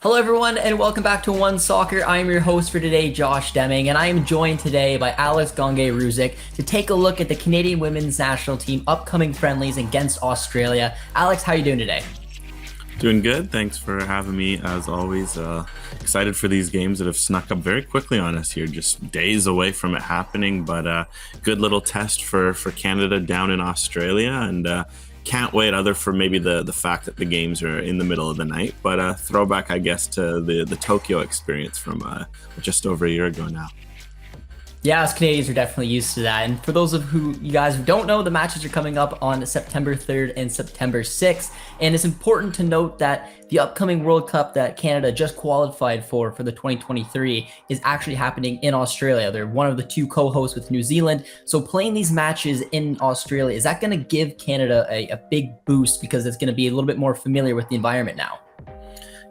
Hello, everyone, and welcome back to One Soccer. I am your host for today, Josh Deming, and I am joined today by Alex Gangué-Ruzic to take a look at the Canadian women's national team upcoming friendlies against Australia. Alex, how are you doing today? Doing good. Thanks for having me, as always. Excited for these games that have snuck up very quickly on us here, just days away from it happening. But good little test for Canada down in Australia, and can't wait other for maybe the fact that the games are in the middle of the night. But throwback, I guess, to the Tokyo experience from just over a year ago now. Yeah, us Canadians are definitely used to that. And for those of you guys who don't know, the matches are coming up on September 3rd and September 6th. And it's important to note that the upcoming World Cup that Canada just qualified for the 2023 is actually happening in Australia. They're one of the two co-hosts with New Zealand. So playing these matches in Australia, is that going to give Canada a big boost because it's going to be a little bit more familiar with the environment now?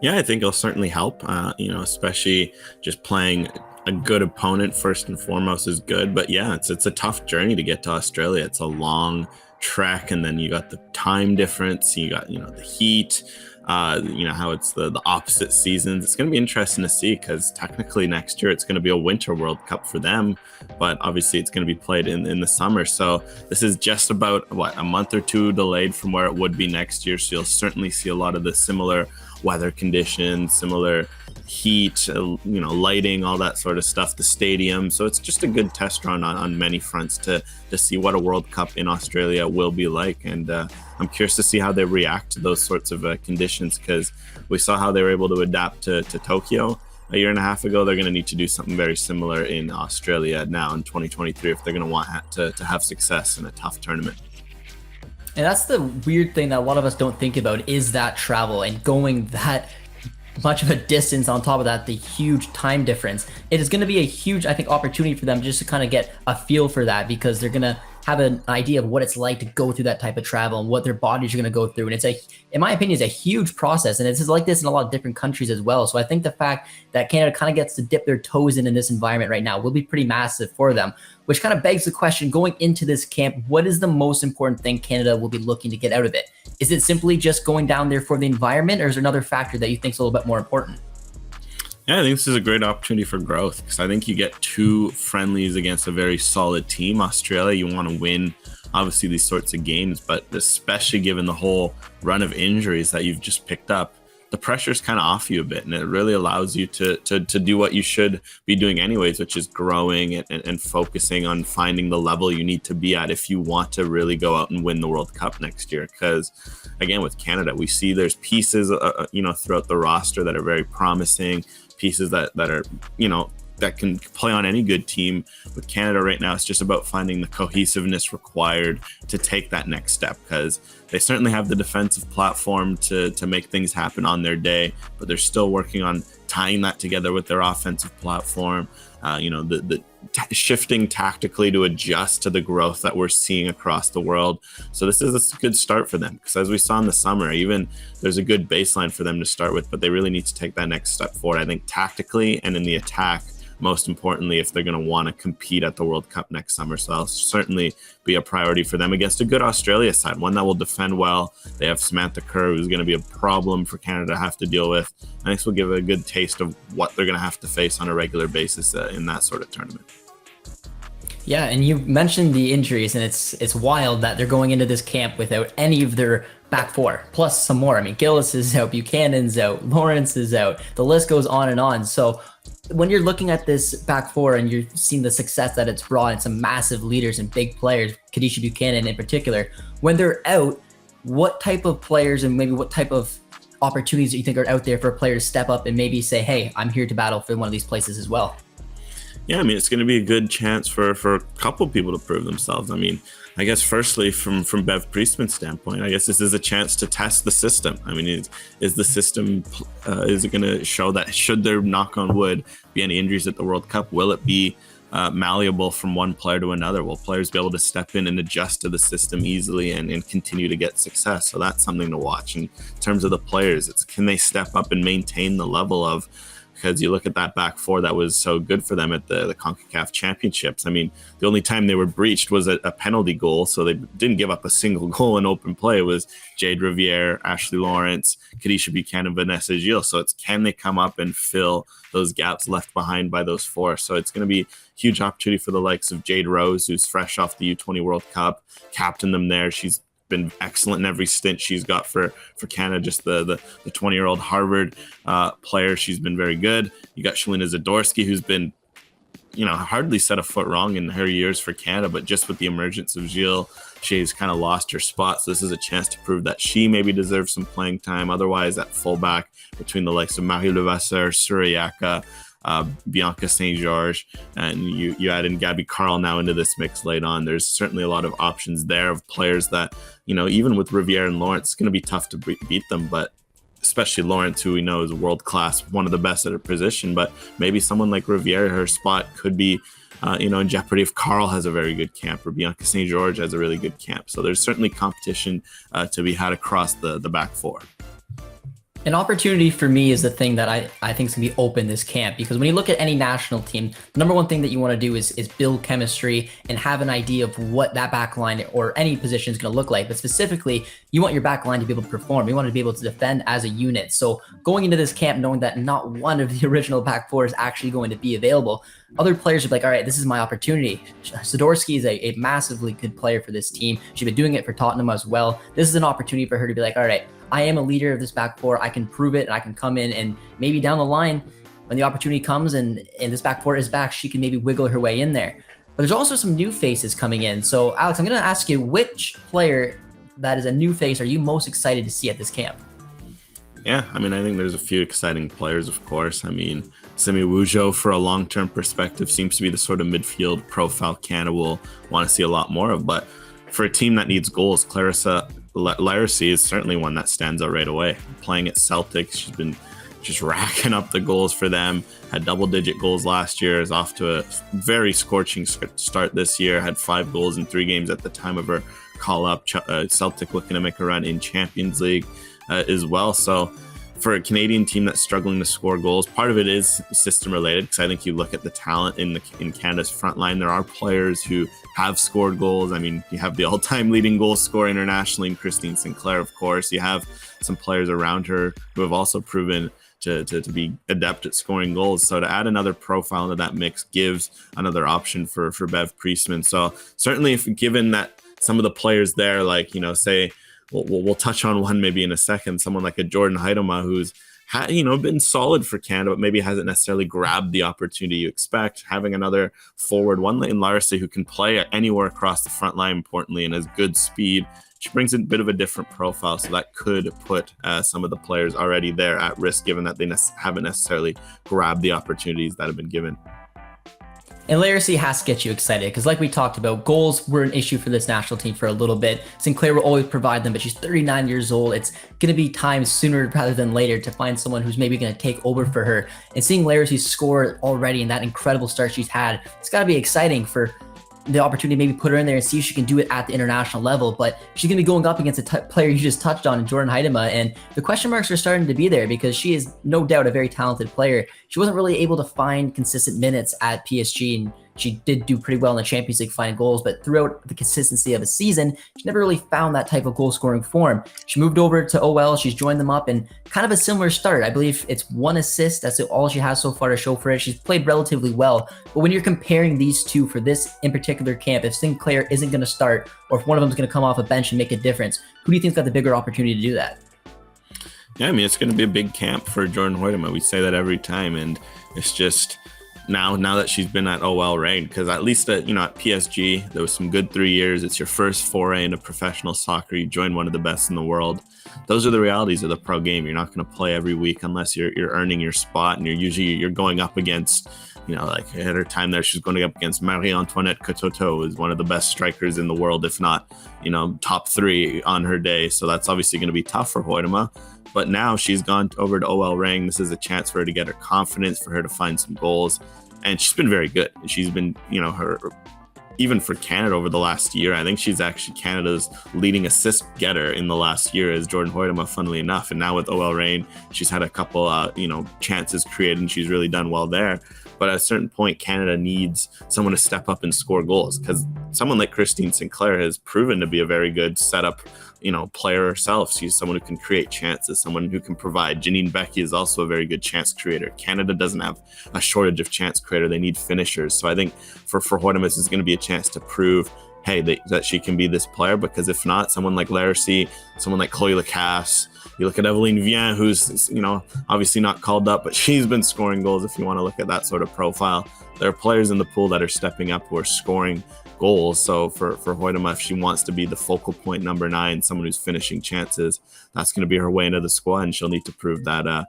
Yeah, I think it'll certainly help, especially just playing a good opponent first and foremost is good. But yeah, it's a tough journey to get to Australia. It's a long trek, and then you got the time difference, you got the heat, how it's the opposite seasons. It's going to be interesting to see, because technically next year it's going to be a winter World Cup for them, but obviously it's going to be played in the summer. So this is just about a month or two delayed from where it would be next year. So you'll certainly see a lot of the similar weather conditions, similar heat, lighting, all that sort of stuff, the stadium. So it's just a good test run on many fronts to see what a World Cup in Australia will be like. And I'm curious to see how they react to those sorts of conditions, because we saw how they were able to adapt to Tokyo a year and a half ago. They're going to need to do something very similar in Australia now in 2023 if they're going to want to have success in a tough tournament. And that's the weird thing that a lot of us don't think about, is that travel and going that much of a distance. On top of that, the huge time difference. It is going to be a huge, I think, opportunity for them just to kind of get a feel for that, because they're going to have an idea of what it's like to go through that type of travel and what their bodies are going to go through. And in my opinion, it's a huge process, and it's like this in a lot of different countries as well. So I think the fact that Canada kind of gets to dip their toes in this environment right now will be pretty massive for them, which kind of begs the question, going into this camp, what is the most important thing Canada will be looking to get out of it? Is it simply just going down there for the environment, or is there another factor that you think is a little bit more important? Yeah, I think this is a great opportunity for growth, because I think you get two friendlies against a very solid team. Australia, you want to win, obviously, these sorts of games, but especially given the whole run of injuries that you've just picked up, the pressure's kind of off you a bit, and it really allows you to do what you should be doing anyways, which is growing and focusing on finding the level you need to be at if you want to really go out and win the World Cup next year. Because again, with Canada, we see there's pieces throughout the roster that are very promising, pieces that are that can play on any good team. With Canada right now, it's just about finding the cohesiveness required to take that next step, because they certainly have the defensive platform to make things happen on their day, but they're still working on tying that together with their offensive platform, shifting tactically to adjust to the growth that we're seeing across the world. So this is a good start for them, because as we saw in the summer, even there's a good baseline for them to start with, but they really need to take that next step forward, I think, tactically and in the attack, most importantly, if they're going to want to compete at the World Cup next summer. So that'll certainly be a priority for them against a good Australia side, one that will defend well. They have Samantha Kerr, who's going to be a problem for Canada to have to deal with. I think this will give a good taste of what they're going to have to face on a regular basis in that sort of tournament. Yeah, and you mentioned the injuries, and it's wild that they're going into this camp without any of their back four, plus some more. I mean, Gillis is out, Buchanan's out, Lawrence is out. The list goes on and on. So when you're looking at this back four and you're seeing the success that it's brought and some massive leaders and big players, Kadisha Buchanan in particular, when they're out, what type of players and maybe what type of opportunities do you think are out there for a player to step up and maybe say, hey, I'm here to battle for one of these places as well? Yeah, I mean, it's going to be a good chance for a couple people to prove themselves. I mean, I guess firstly, from Bev Priestman's standpoint, I guess this is a chance to test the system. I mean, is the system, is it going to show that, should there, knock on wood, be any injuries at the World Cup, will it be malleable from one player to another? Will players be able to step in and adjust to the system easily and continue to get success? So that's something to watch. In terms of the players, it's can they step up and maintain the level of because you look at that back four that was so good for them at the CONCACAF championships. I mean, the only time they were breached was a penalty goal, so they didn't give up a single goal in open play. It was Jade Riviere, Ashley Lawrence, Kadisha Buchanan, and Vanessa Gilles. So it's, can they come up and fill those gaps left behind by those four? So it's going to be a huge opportunity for the likes of Jade Rose, who's fresh off the U20 World Cup, captained them there. She's been excellent in every stint she's got for Canada. Just the 20-year-old Harvard player, she's been very good. You got Shalina Zadorsky, who's been, hardly set a foot wrong in her years for Canada, but just with the emergence of Gilles, she's kind of lost her spot. So this is a chance to prove that she maybe deserves some playing time. Otherwise, at fullback, between the likes of Marie Levasseur, Surayaka, Bianca St. George, and you add in Gabby Carl now into this mix late on. There's certainly a lot of options there of players that, even with Riviere and Lawrence, it's going to be tough to beat them, but especially Lawrence, who we know is world class, one of the best at her position. But maybe someone like Riviere, her spot could be in jeopardy if Carl has a very good camp or Bianca St. George has a really good camp. So there's certainly competition to be had across the back four. An opportunity for me is the thing that I think is going to be open this camp, because when you look at any national team, the number one thing that you want to do is build chemistry and have an idea of what that back line or any position is going to look like. But specifically, you want your back line to be able to perform. You want to be able to defend as a unit. So going into this camp, knowing that not one of the original back four is actually going to be available, other players are like, all right, this is my opportunity. Zadorsky is a massively good player for this team. She's been doing it for Tottenham as well. This is an opportunity for her to be like, all right, I am a leader of this back four. I can prove it, and I can come in and maybe down the line, when the opportunity comes and this back four is back, she can maybe wiggle her way in there. But there's also some new faces coming in. So Alex, I'm going to ask you, which player that is a new face are you most excited to see at this camp? Yeah, I think there's a few exciting players, of course. Simi Wujo, for a long-term perspective, seems to be the sort of midfield profile Canada will want to see a lot more of. But for a team that needs goals, Clarissa Laracy is certainly one that stands out right away. Playing at Celtic, she's been just racking up the goals for them. Had double-digit goals last year, is off to a very scorching start this year. Had 5 goals in 3 games at the time of her call-up. Celtic looking to make a run in Champions League as well. So for a Canadian team that's struggling to score goals, part of it is system related, because I think you look at the talent in Canada's front line, there are players who have scored goals. You have the all-time leading goal scorer internationally in Christine Sinclair, of course. You have some players around her who have also proven to be adept at scoring goals. So to add another profile into that mix gives another option for Bev Priestman. So certainly, if given that some of the players there, like, say, we'll touch on one maybe in a second, someone like a Jordan Heinema, who's been solid for Canada, but maybe hasn't necessarily grabbed the opportunity you expect. Having another forward, one in Larissa, who can play anywhere across the front line, importantly, and has good speed, she brings a bit of a different profile. So that could put some of the players already there at risk, given that they haven't necessarily grabbed the opportunities that have been given. And Laracy has to get you excited, because like we talked about, goals were an issue for this national team for a little bit. Sinclair will always provide them, but she's 39 years old. It's going to be time sooner rather than later to find someone who's maybe going to take over for her. And seeing Laracy score already in that incredible start she's had, it's got to be exciting for the opportunity to maybe put her in there and see if she can do it at the international level. But she's going to be going up against a player you just touched on, Jordan Heinema, and the question marks are starting to be there, because she is no doubt a very talented player. She wasn't really able to find consistent minutes at PSG, and she did do pretty well in the Champions League finding goals, but throughout the consistency of a season, she never really found that type of goal scoring form. She moved over to OL, she's joined them up, and kind of a similar start. I believe it's 1 assist, that's all she has so far to show for it. She's played relatively well, but when you're comparing these two for this in particular camp, if Sinclair isn't going to start, or if one of them is going to come off a bench and make a difference, who do you think's got the bigger opportunity to do that? Yeah, it's going to be a big camp for Jordan Heinema. We say that every time, and it's just now that she's been at OL Reign, because at least at PSG, there was some good 3 years. It's your first foray into professional soccer. You join one of the best in the world. Those are the realities of the pro game. You're not going to play every week unless you're earning your spot, and you're going up against, like at her time there, she's going up against Marie-Antoinette Cototo, who is one of the best strikers in the world, if not, top 3 on her day. So that's obviously going to be tough for Heinema. But now she's gone over to OL Reign. This is a chance for her to get her confidence, for her to find some goals. And she's been very good. She's been, her even for Canada over the last year, I think she's actually Canada's leading assist getter in the last year is Jordan Heinema, funnily enough. And now with OL Reign, she's had a couple, chances created, and she's really done well there. But at a certain point, Canada needs someone to step up and score goals, because someone like Christine Sinclair has proven to be a very good setup, player herself. She's someone who can create chances, someone who can provide. Janine Becky is also a very good chance creator. Canada doesn't have a shortage of chance creator. They need finishers. So I think for Heinema, this is going to be a chance to prove, hey, that she can be this player, because if not, someone like Larcy, someone like Chloe Lacasse, you look at Eveline Vien, who's, obviously not called up, but she's been scoring goals if you want to look at that sort of profile. There are players in the pool that are stepping up who are scoring goals. So for Heinema, if she wants to be the focal point number 9, someone who's finishing chances, that's going to be her way into the squad, and she'll need to prove that,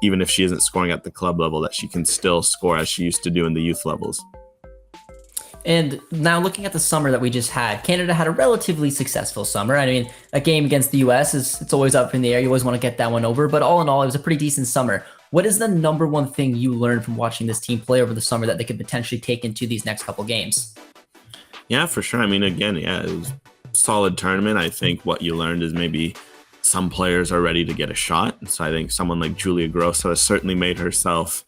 even if she isn't scoring at the club level, that she can still score as she used to do in the youth levels. And now looking at the summer that we just had, Canada had a relatively successful summer. I mean, a game against the US it's always up in the air. You always want to get that one over. But all in all, it was a pretty decent summer. What is the number one thing you learned from watching this team play over the summer that they could potentially take into these next couple games? Yeah, for sure. I mean, again, it was a solid tournament. I think what you learned is maybe some players are ready to get a shot. So I think someone like Julia Grosso has certainly made herself,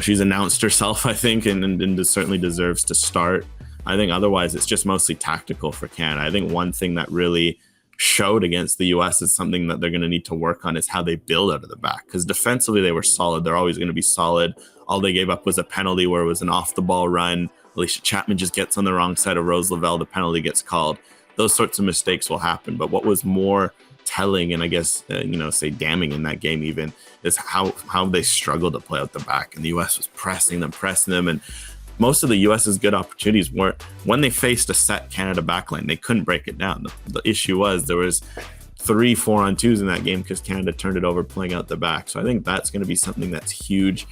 she's announced herself, I think, and certainly deserves to start. I think otherwise it's just mostly tactical for Canada. I think one thing that really showed against the US is something that they're going to need to work on is how they build out of the back, because defensively they were solid. They're always going to be solid. All they gave up was a penalty where it was an off the ball run. Alicia Chapman just gets on the wrong side of Rose Lavelle. The penalty gets called. Those sorts of mistakes will happen. But what was more telling and I guess, say damning in that game even is how they struggled to play out the back. And the US was pressing them. And most of the US's good opportunities were when they faced a set Canada backline, they couldn't break it down. The issue was there was 3 4-on-2s in that game because Canada turned it over playing out the back. So I think that's going to be something that's huge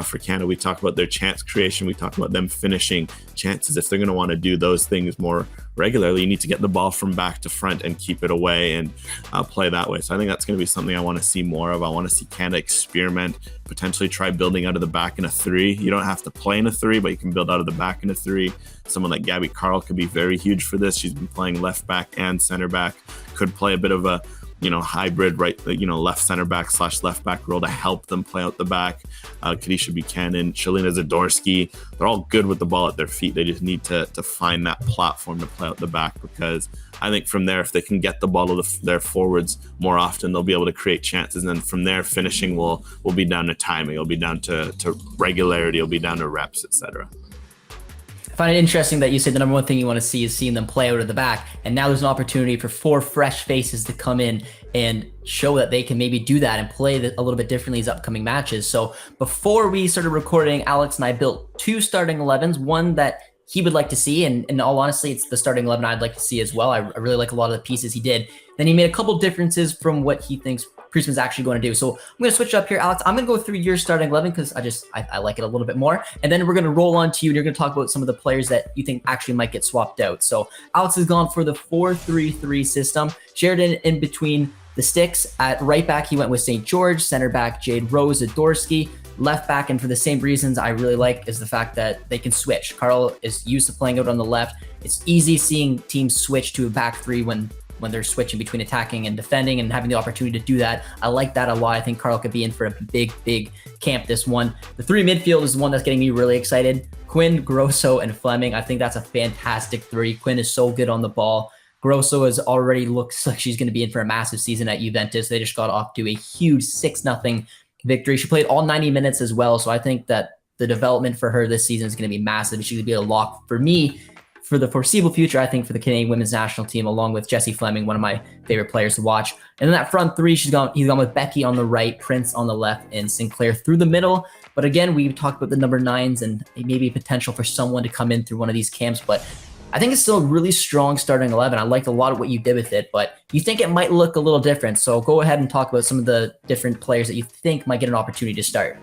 for Canada. We talk about their chance creation. We talk about them finishing chances. If they're going to want to do those things more regularly, you need to get the ball from back to front and keep it away and play that way. So I think that's going to be something I want to see more of. I want to see Canada experiment, potentially try building out of the back in a 3. You don't have to play in a 3, but you can build out of the back in a 3. Someone like Gabby Carl could be very huge for this. She's been playing left back and center back, could play a bit of a hybrid left center back / left back role to help them play out the back. Kadisha Buchanan, Shalina Zadorsky, they're all good with the ball at their feet. They just need to find that platform to play out the back, because I think from there, if they can get the ball to their forwards more often, they'll be able to create chances. And then from there, finishing will be down to timing. It'll be down to regularity. It'll be down to reps, etc. I find it interesting that you said the number one thing you want to see is seeing them play out of the back. And now there's an opportunity for 4 fresh faces to come in and show that they can maybe do that and play a little bit differently these upcoming matches. So before we started recording, Alex and I built 2 starting 11s, one that he would like to see. And in all honesty, it's the starting 11 I'd like to see as well. I really like a lot of the pieces he did. Then he made a couple differences from what he thinks Priestman's actually going to do. So I'm going to switch up here, Alex. I'm going to go through your starting 11 because I like it a little bit more. And then we're going to roll on to you, and you're going to talk about some of the players that you think actually might get swapped out. So Alex has gone for the 4-3-3 system. Sheridan in between the sticks. At right back, he went with St. George. Center back, Jade Rose Zadorsky. Left back, and for the same reasons I really like, is the fact that they can switch. Carl is used to playing out on the left. It's easy seeing teams switch to a back 3 when they're switching between attacking and defending and having the opportunity to do that. I like that a lot. I think Carl could be in for a big camp this one. The 3 midfield is the one that's getting me really excited. Quinn, Grosso, and Fleming. I think that's a fantastic 3. Quinn is so good on the ball. Grosso already looks like she's going to be in for a massive season at Juventus. They just got off to a huge 6-0 victory. She played all 90 minutes as well. So I think that the development for her this season is going to be massive. She's going to be a lock for me for the foreseeable future, I think, for the Canadian women's national team, along with Jessie Fleming, one of my favorite players to watch. And then that front 3, he's gone with Becky on the right, Prince on the left, and Sinclair through the middle. But again, we talked about the number 9s and maybe potential for someone to come in through one of these camps. But I think it's still a really strong starting 11. I liked a lot of what you did with it, but you think it might look a little different. So go ahead and talk about some of the different players that you think might get an opportunity to start.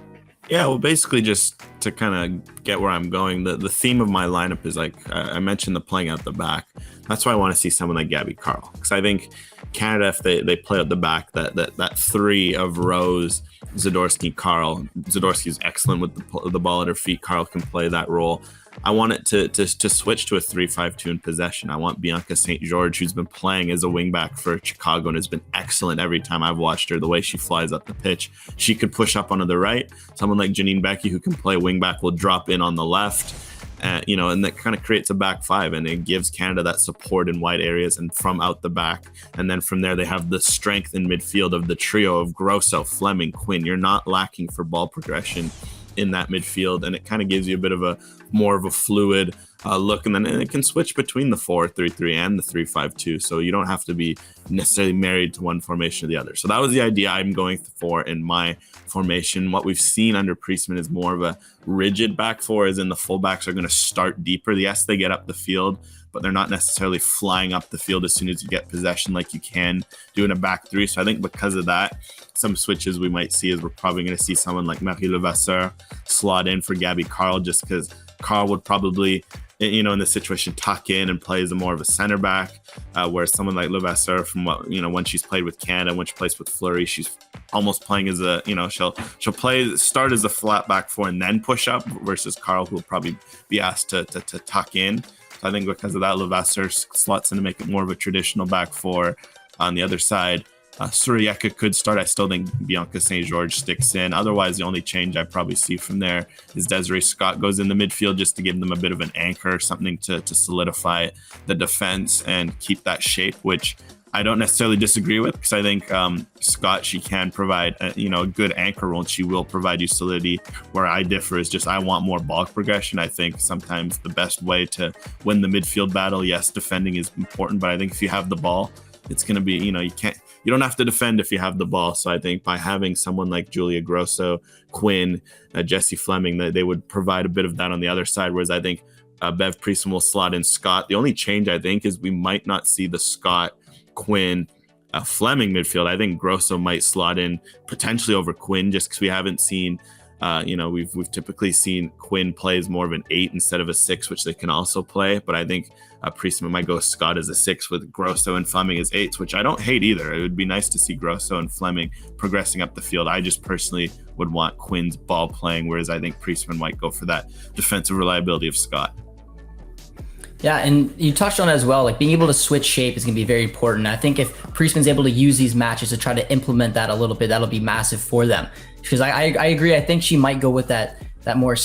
Yeah, well, basically just to kind of get where I'm going, the theme of my lineup is, like I mentioned, the playing out the back. That's why I want to see someone like Gabby Carl, because I think Canada, if they play out the back, that 3 of Rose, Zadorsky, Carl. Zadorsky's excellent with the ball at her feet. Carl can play that role. I want it to switch to a 3-5-2 in possession. I want Bianca St. George, who's been playing as a wingback for Chicago and has been excellent every time I've watched her, the way she flies up the pitch. She could push up onto the right. Someone like Janine Becky, who can play wingback, will drop in on the left. And that kind of creates a back five, and it gives Canada that support in wide areas and from out the back. And then from there, they have the strength in midfield of the trio of Grosso, Fleming, Quinn. You're not lacking for ball progression in that midfield, and it kind of gives you a bit of a more of a fluid look, and then it can switch between the 4-3-3 and the 3-5-2, so you don't have to be necessarily married to one formation or the other. So that was the idea I'm going for in my formation. What we've seen under Priestman is more of a rigid back four, as in the fullbacks are going to start deeper. Yes, they get up the field, but they're not necessarily flying up the field as soon as you get possession like you can do in a back three. So I think because of that, some switches we might see is we're probably going to see someone like Marie Levasseur slot in for Gabby Carl, just because Carl would probably, in this situation, tuck in and play as more of a center back, whereas someone like Levasseur, from what, when she's played with Canada, when she plays with Fleury, she's almost playing as a, she'll start as a flat back four and then push up, versus Carl, who will probably be asked to tuck in. So I think because of that, Levasseur slots in to make it more of a traditional back four. On the other side, Surieka could start. I still think Bianca St. George sticks in. Otherwise, the only change I probably see from there is Desiree Scott goes in the midfield just to give them a bit of an anchor, something to solidify the defense and keep that shape, which I don't necessarily disagree with, because I think Scott, she can provide a good anchor role, and she will provide you solidity. Where I differ is just I want more ball progression. I think sometimes the best way to win the midfield battle, yes, defending is important, but I think if you have the ball, it's going to be, you don't have to defend if you have the ball. So I think by having someone like Julia Grosso, Quinn, Jessie Fleming, they would provide a bit of that on the other side. Whereas I think Bev Priestman will slot in Scott. The only change I think is we might not see the Scott, Quinn, Fleming midfield. I think Grosso might slot in potentially over Quinn, just because we haven't seen, we've typically seen Quinn plays more of an 8 instead of a 6, which they can also play. But I think Priestman might go Scott as a 6 with Grosso and Fleming as 8s, which I don't hate either. It would be nice to see Grosso and Fleming progressing up the field. I just personally would want Quinn's ball playing, whereas I think Priestman might go for that defensive reliability of Scott. Yeah, and you touched on it as well, like being able to switch shape is going to be very important. I think if Priestman's able to use these matches to try to implement that a little bit, that'll be massive for them. Because I agree, I think she might go with that more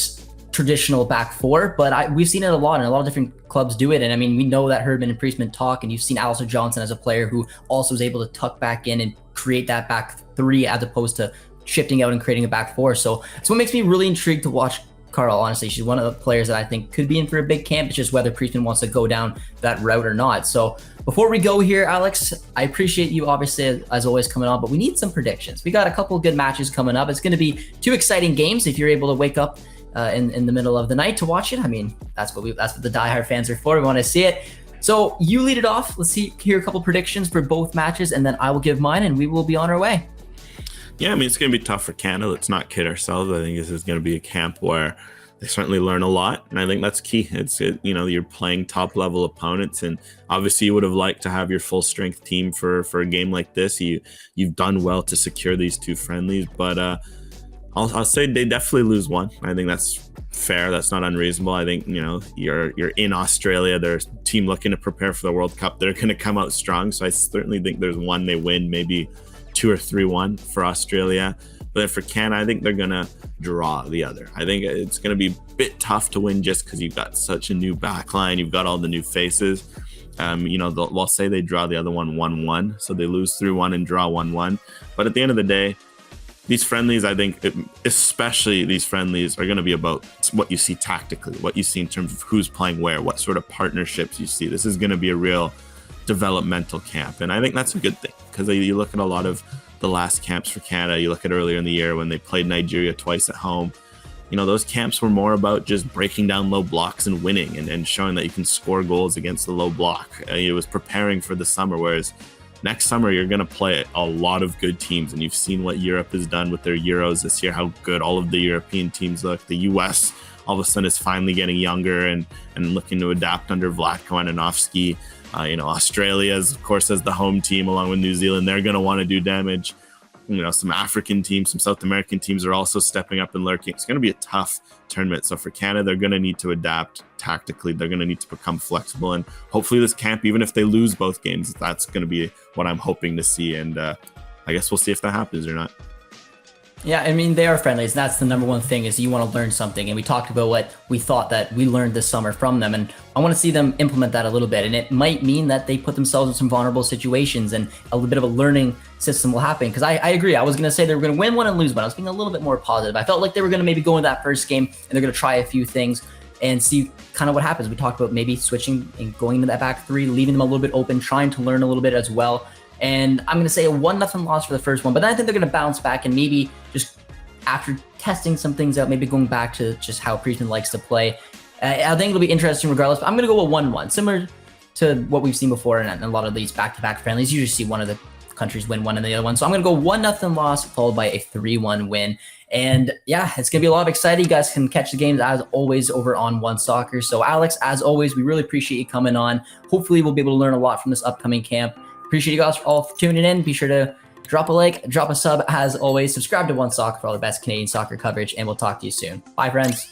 traditional back four, but we've seen it a lot, and a lot of different clubs do it. And I mean, we know that Herdman and Priestman talk, and you've seen Alistair Johnson as a player who also is able to tuck back in and create that back three as opposed to shifting out and creating a back four. So it's what makes me really intrigued to watch Carl. Honestly, she's one of the players that I think could be in for a big camp. It's just whether Priestman wants to go down that route or not. So before we go here, Alex, I appreciate you obviously as always coming on, but we need some predictions. We got a couple of good matches coming up. It's going to be 2 exciting games if you're able to wake up in the middle of the night to watch it. I mean, that's what the diehard fans are for. We want to see it. So you lead it off. Let's hear a couple predictions for both matches, and then I will give mine, and we will be on our way. Yeah, I mean, it's going to be tough for Canada. Let's not kid ourselves. I think this is going to be a camp where they certainly learn a lot, and I think that's key. You're playing top level opponents, and obviously you would have liked to have your full strength team for a game like this. You've done well to secure these 2 friendlies, but I'll say they definitely lose one. I think that's fair. That's not unreasonable. I think you're in Australia. There's a team looking to prepare for the World Cup. They're going to come out strong. So I certainly think there's one they win, maybe 2 or 3-1 for Australia. But then for Canada, I think they're going to draw the other. I think it's going to be a bit tough to win just because you've got such a new backline. You've got all the new faces. They'll say they draw the other one 1-1. So they lose 3-1 and draw 1-1. But at the end of the day, these friendlies, I think, especially these friendlies, are going to be about what you see tactically, what you see in terms of who's playing where, what sort of partnerships you see. This is going to be a real developmental camp. And I think that's a good thing, because you look at a lot of the last camps for Canada, you look at earlier in the year when they played Nigeria twice at home, those camps were more about just breaking down low blocks and winning and showing that you can score goals against the low block. It was preparing for the summer, whereas next summer you're going to play a lot of good teams, and you've seen what Europe has done with their Euros this year, how good all of the European teams look. The US all of a sudden is finally getting younger and looking to adapt under Vlatko Ananovsky. Australia, of course, as the home team along with New Zealand, they're going to want to do damage. some African teams, some South American teams are also stepping up and lurking. It's going to be a tough tournament. So for Canada, they're going to need to adapt tactically. They're going to need to become flexible. And hopefully this camp, even if they lose both games, that's going to be what I'm hoping to see. And I guess we'll see if that happens or not. Yeah, I mean, they are friendlies. That's the number one thing, is you want to learn something. And we talked about what we thought that we learned this summer from them. And I want to see them implement that a little bit. And it might mean that they put themselves in some vulnerable situations and a little bit of a learning system will happen. Because I agree. I was going to say they were going to win one and lose one. I was being a little bit more positive. I felt like they were going to maybe go into that first game and they're going to try a few things and see kind of what happens. We talked about maybe switching and going into that back three, leaving them a little bit open, trying to learn a little bit as well. And I'm going to say a 1-0 loss for the first one. But then I think they're going to bounce back and maybe just after testing some things out, maybe going back to just how Priestman likes to play. I think it'll be interesting regardless, but I'm going to go with 1-1, similar to what we've seen before in a lot of these back-to-back friendlies. You usually see one of the countries win one and the other one. So I'm going to go 1-0 loss followed by a 3-1 win. And yeah, it's going to be a lot of exciting. You guys can catch the games as always over on One Soccer. So Alex, as always, we really appreciate you coming on. Hopefully we'll be able to learn a lot from this upcoming camp. Appreciate you guys all tuning in. Be sure to drop a like, drop a sub as always, subscribe to One Soccer for all the best Canadian soccer coverage, and we'll talk to you soon. Bye, friends.